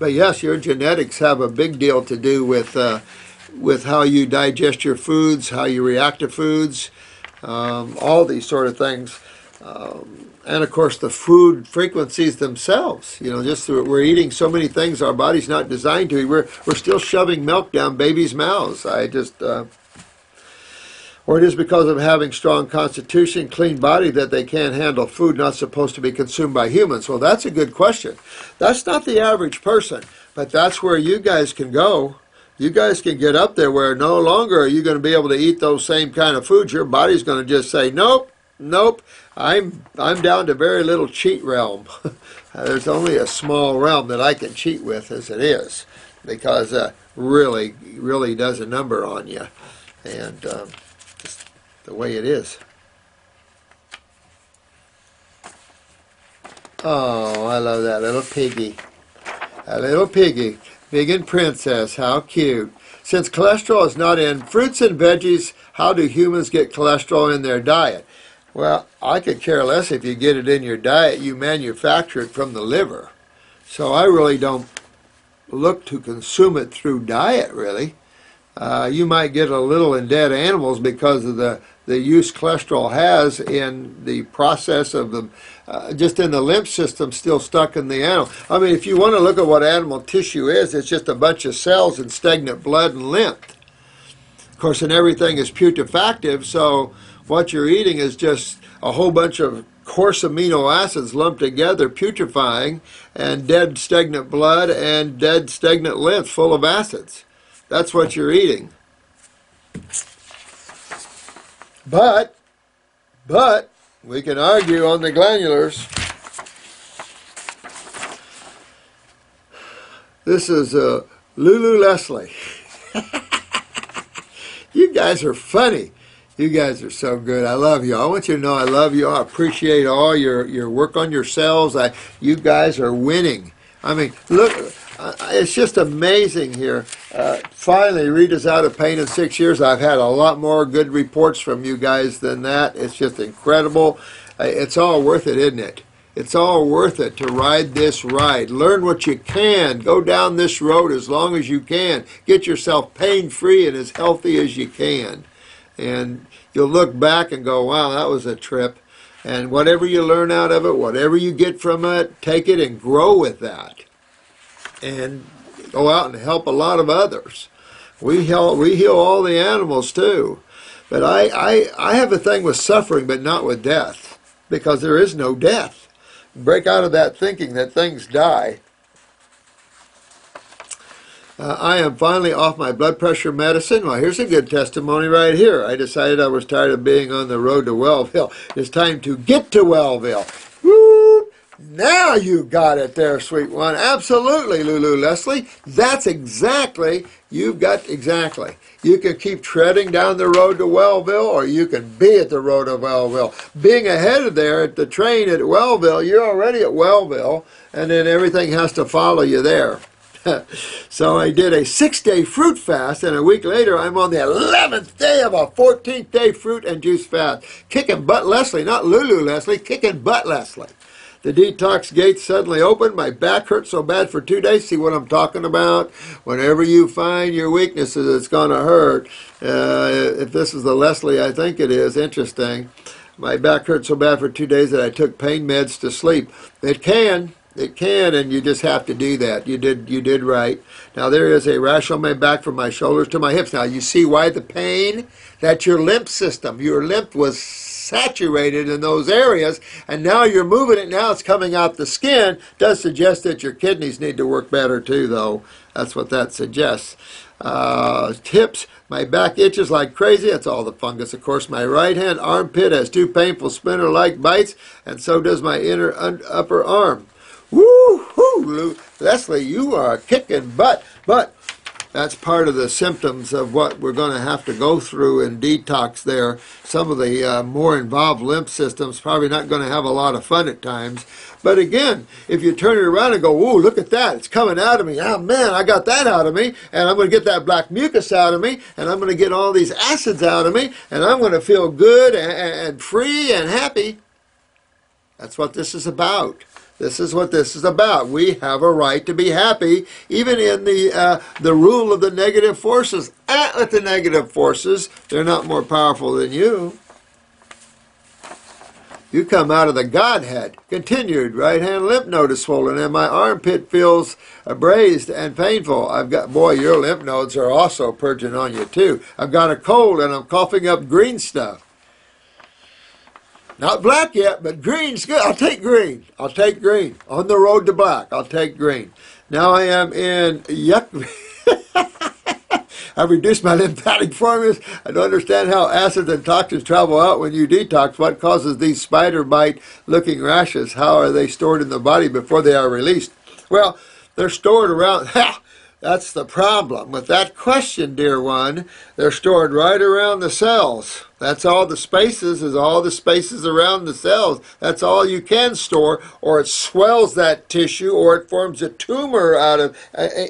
But yes, your genetics have a big deal to do with how you digest your foods, how you react to foods, all these sort of things. And of course, the food frequencies themselves. You know, just we're eating so many things our body's not designed to. We're still shoving milk down babies' mouths. Or it is because of having strong constitution, clean body, that they can't handle food not supposed to be consumed by humans. Well, that's a good question. That's not the average person, but that's where you guys can go. You guys can get up there where no longer are you going to be able to eat those same kind of foods. Your body's going to just say, nope, nope, I'm down to very little cheat realm. There's only a small realm that I can cheat with as it is, because really does a number on you. And just the way it is. Oh, I love that little piggy. A little piggy. Vegan princess. How cute. Since cholesterol is not in fruits and veggies, how do humans get cholesterol in their diet? Well, I could care less if you get it in your diet. You manufacture it from the liver. So I really don't look to consume it through diet, really. You might get a little in dead animals because of the use cholesterol has in the process of the, just in the lymph system still stuck in the animal. I mean, if you want to look at what animal tissue is, it's just a bunch of cells and stagnant blood and lymph. Of course, and everything is putrefactive, so what you're eating is just a whole bunch of coarse amino acids lumped together, putrefying, and dead stagnant blood and dead stagnant lymph full of acids. That's what you're eating. But we can argue on the glandulars. This is Loolooleslie. You guys are funny. You guys are so good. I love you. I want you to know I love you. I appreciate all your work on yourselves. You guys are winning. I mean, look, it's just amazing here. Finally, Rita's out of pain in 6 years. I've had a lot more good reports from you guys than that. It's just incredible. It's all worth it, isn't it? It's all worth it to ride this ride. Learn what you can. Go down this road as long as you can. Get yourself pain-free and as healthy as you can. And you'll look back and go, wow, that was a trip. And whatever you learn out of it, whatever you get from it, take it and grow with that. And go out and help a lot of others. We heal all the animals too. But I have a thing with suffering, but not with death, because there is no death. Break out of that thinking that things die. I am finally off my blood pressure medicine. Well, here's a good testimony right here. I decided I was tired of being on the road to Wellville. It's time to get to Wellville. Woo! Now you got it there, sweet one. Absolutely, Loolooleslie. That's exactly, you've got exactly. You can keep treading down the road to Wellville, or you can be at the road of Wellville. Being ahead of there at the train at Wellville, you're already at Wellville, and then everything has to follow you there. So I did a 6-day fruit fast, and a week later I'm on the 11th day of a 14th-day fruit and juice fast. Kicking butt Leslie, not Loolooleslie, kicking butt Leslie. The detox gates suddenly opened. My back hurt so bad for 2 days. See what I'm talking about? Whenever you find your weaknesses, it's going to hurt. If this is the Leslie, I think it is. Interesting. My back hurt so bad for 2 days that I took pain meds to sleep. It can, and you just have to do that. You did right. Now there is a rash on my back from my shoulders to my hips. Now you see why the pain? That's your lymph system. Your lymph was saturated in those areas, and now you're moving it. Now it's coming out the skin. Does suggest that your kidneys need to work better too, though. That's what that suggests. Hips, my back itches like crazy. That's all the fungus, of course. My right hand armpit has 2 painful splinter-like bites, and so does my inner upper arm. Woo-hoo, Leslie, you are kicking butt. But that's part of the symptoms of what we're going to have to go through in detox there. Some of the more involved lymph systems probably not going to have a lot of fun at times. But again, if you turn it around and go, ooh, look at that, it's coming out of me. Oh, man, I got that out of me, and I'm going to get that black mucus out of me, and I'm going to get all these acids out of me, and I'm going to feel good and free and happy. That's what this is about. This is what this is about. We have a right to be happy, even in the rule of the negative forces. With the negative forces, they're not more powerful than you. You come out of the Godhead. Continued. Right hand lymph node is swollen, and my armpit feels abrased and painful. I've got, boy, your lymph nodes are also purging on you too. I've got a cold, and I'm coughing up green stuff. Not black yet, but green's good. I'll take green. I'll take green. On the road to black, I'll take green. Now I am in yuck. I've reduced my lymphatic formulas. I don't understand how acids and toxins travel out when you detox. What causes these spider bite-looking rashes? How are they stored in the body before they are released? Well, they're stored around... That's the problem with that question, dear one. They're stored right around the cells. That's all the spaces, is all the spaces around the cells. That's all you can store, or it swells that tissue, or it forms a tumor out of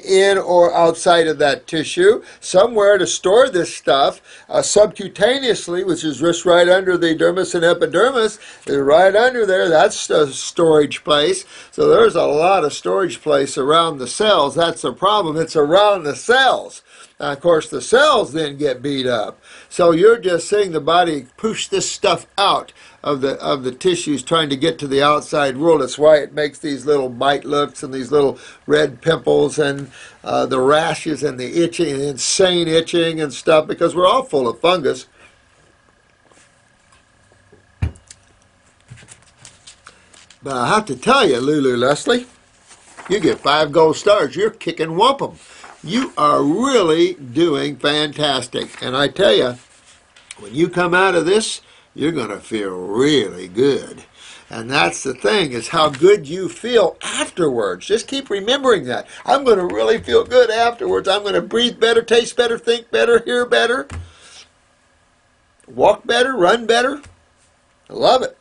in or outside of that tissue. Somewhere to store this stuff subcutaneously, which is just right under the dermis and epidermis, is right under there. That's a storage place. So there's a lot of storage place around the cells. That's the problem. It's around the cells. Of course, the cells then get beat up. So you're just seeing the body push this stuff out of the tissues, trying to get to the outside world. That's why it makes these little bite looks and these little red pimples and the rashes and the itching, and insane itching and stuff, because we're all full of fungus. But I have to tell you, Loolooleslie, you get 5 gold stars. You're kicking wampum. You are really doing fantastic. And I tell you, when you come out of this, you're going to feel really good. And that's the thing, is how good you feel afterwards. Just keep remembering that. I'm going to really feel good afterwards. I'm going to breathe better, taste better, think better, hear better, walk better, run better. I love it.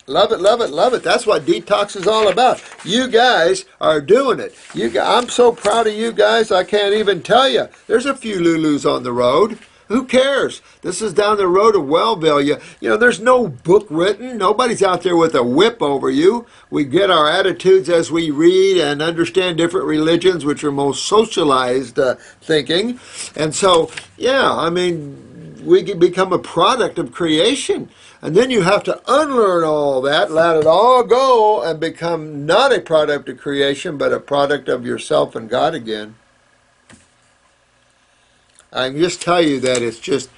Love it, love it, love it. That's what detox is all about. You guys are doing it. I'm so proud of you guys, I can't even tell you. There's a few Lulus on the road. Who cares? This is down the road of Wellville. You know, there's no book written. Nobody's out there with a whip over you. We get our attitudes as we read and understand different religions, which are most socialized thinking. And so, yeah, I mean, we can become a product of creation. And then you have to unlearn all that, let it all go, and become not a product of creation, but a product of yourself and God again. I can just tell you that it's just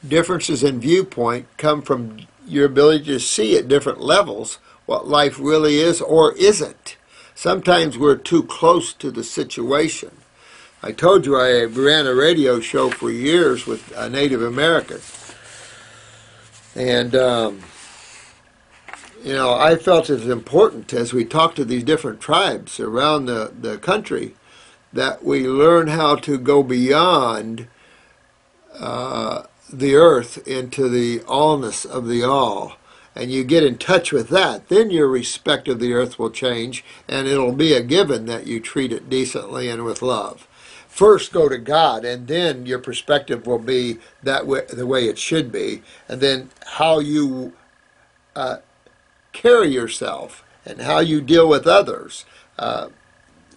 differences in viewpoint come from your ability to see at different levels what life really is or isn't. Sometimes we're too close to the situation. I told you I ran a radio show for years with a Native American. And, you know, I felt it was important as we talked to these different tribes around the country that we learn how to go beyond the earth into the allness of the all. And you get in touch with that, then your respect of the earth will change, and it'll be a given that you treat it decently and with love. First go to God, and then your perspective will be that way, the way it should be. And then how you carry yourself and how you deal with others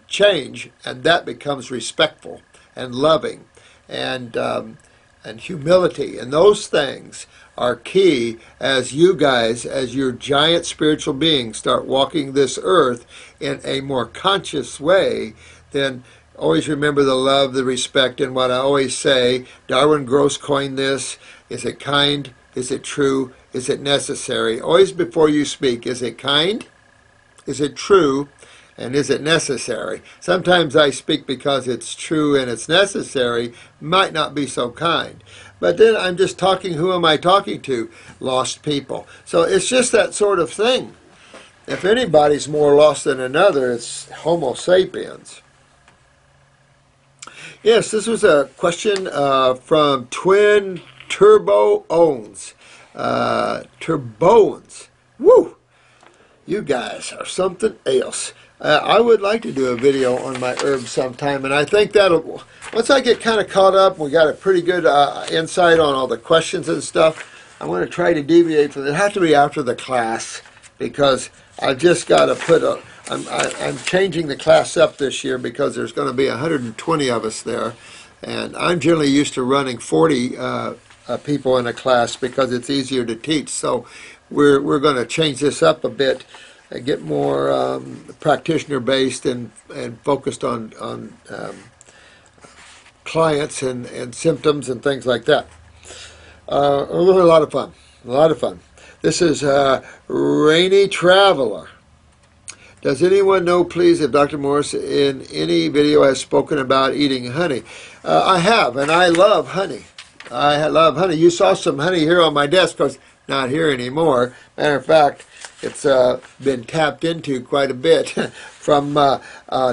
change, and that becomes respectful and loving and humility. And those things are key as you guys, as your giant spiritual beings, start walking this earth in a more conscious way. Then always remember the love, the respect, and what I always say, Darwin Gross coined this: is it kind? Is it true? Is it necessary? Always before you speak, is it kind? Is it true? And is it necessary? Sometimes I speak because it's true and it's necessary, might not be so kind. But then I'm just talking, who am I talking to? Lost people. So it's just that sort of thing. If anybody's more lost than another, it's Homosapians. Yes, this was a question from Twin Turbo-Owns. Turbo-Owns. Woo! You guys are something else. I would like to do a video on my herbs sometime, and I think that'll, once I get kind of caught up, we got a pretty good insight on all the questions and stuff, I'm going to try to deviate from it. It'll have to be after the class, because I've just got to put I'm changing the class up this year because there's going to be 120 of us there, and I'm generally used to running 40 people in a class because it's easier to teach. So we're going to change this up a bit and get more practitioner based and focused on clients and symptoms and things like that. Really a lot of fun. A lot of fun. This is Rainy Traveler. Does anyone know, please, if Dr. Morse in any video has spoken about eating honey? I have, and I love honey. I love honey. You saw some honey here on my desk, because not here anymore. Matter of fact, it's been tapped into quite a bit from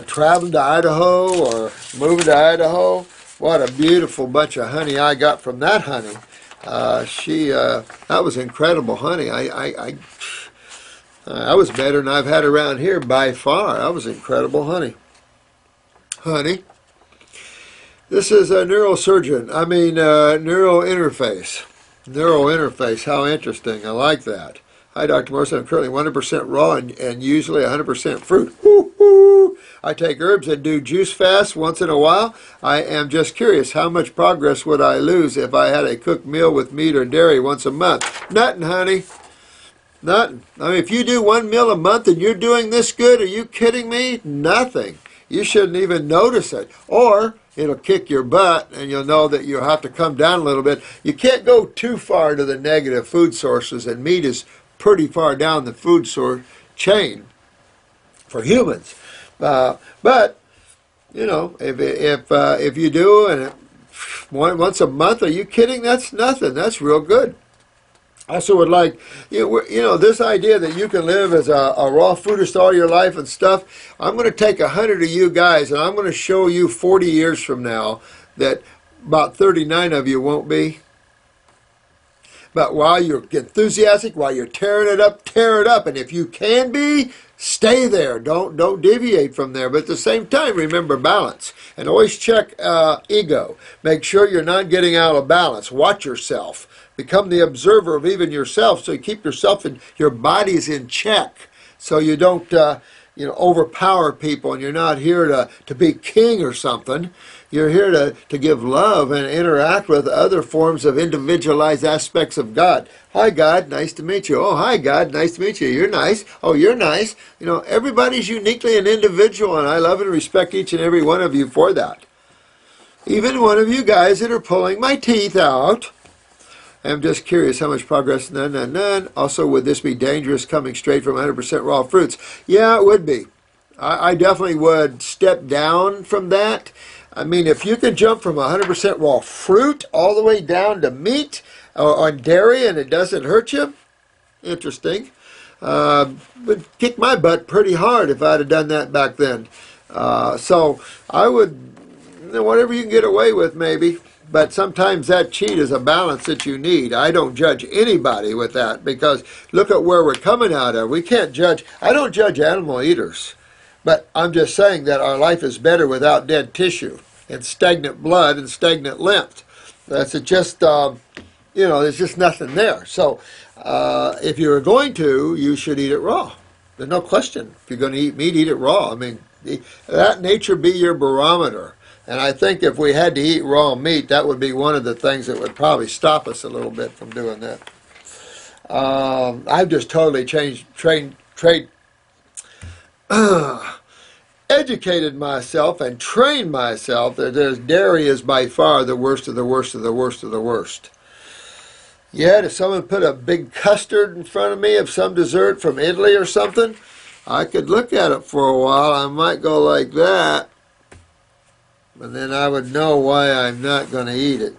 traveling to Idaho or moving to Idaho. What a beautiful bunch of honey I got from that honey. That was incredible honey. I was better than I've had around here by far. That was incredible honey. Honey. This is a neurosurgeon. Neural interface. Neural interface. How interesting. I like that. Hi, Dr. Morse. I'm currently 100% raw and usually 100% fruit. Woo-hoo. I take herbs and do juice fasts once in a while. I am just curious, how much progress would I lose if I had a cooked meal with meat or dairy once a month? Nothing, honey. Nothing. If you do one meal a month and you're doing this good, are you kidding me? Nothing. You shouldn't even notice it. Or it'll kick your butt and you'll know that you'll have to come down a little bit. You can't go too far to the negative food sources, and meat is pretty far down the food source chain for humans. But, if you do and once a month, are you kidding? That's nothing. That's real good. I also would like, this idea that you can live as a raw foodist all your life and stuff. I'm going to take 100 of you guys, and I'm going to show you 40 years from now that about 39 of you won't be. But while you're enthusiastic, while you're tearing it up, tear it up. And if you can be, stay there. Don't deviate from there. But at the same time, remember balance. And always check ego. Make sure you're not getting out of balance. Watch yourself. Become the observer of even yourself, so you keep yourself and your bodies in check, so you don't overpower people, and you're not here to be king or something. You're here to give love and interact with other forms of individualized aspects of God. Hi, God, nice to meet you. Oh, hi, God, nice to meet you. You're nice. Oh, you're nice. Everybody's uniquely an individual, and I love and respect each and every one of you for that. Even one of you guys that are pulling my teeth out. I'm just curious how much progress, none. Also, would this be dangerous coming straight from 100% raw fruits? Yeah, it would be. I definitely would step down from that. If you can jump from 100% raw fruit all the way down to meat or dairy and it doesn't hurt you, interesting. Would kick my butt pretty hard if I'd have done that back then. So I would, whatever you can get away with maybe. But sometimes that cheat is a balance that you need. I don't judge anybody with that, because look at where we're coming out of. We can't judge. I don't judge animal eaters. But I'm just saying that our life is better without dead tissue and stagnant blood and stagnant lymph. That's just, there's just nothing there. So if you're going to, you should eat it raw. There's no question. If you're going to eat meat, eat it raw. Let nature be your barometer. And I think if we had to eat raw meat, that would be one of the things that would probably stop us a little bit from doing that. I've just totally educated myself and trained myself that dairy is by far the worst of the worst of the worst of the worst. Yet, if someone put a big custard in front of me of some dessert from Italy or something, I could look at it for a while. I might go like that. And then I would know why I'm not going to eat it.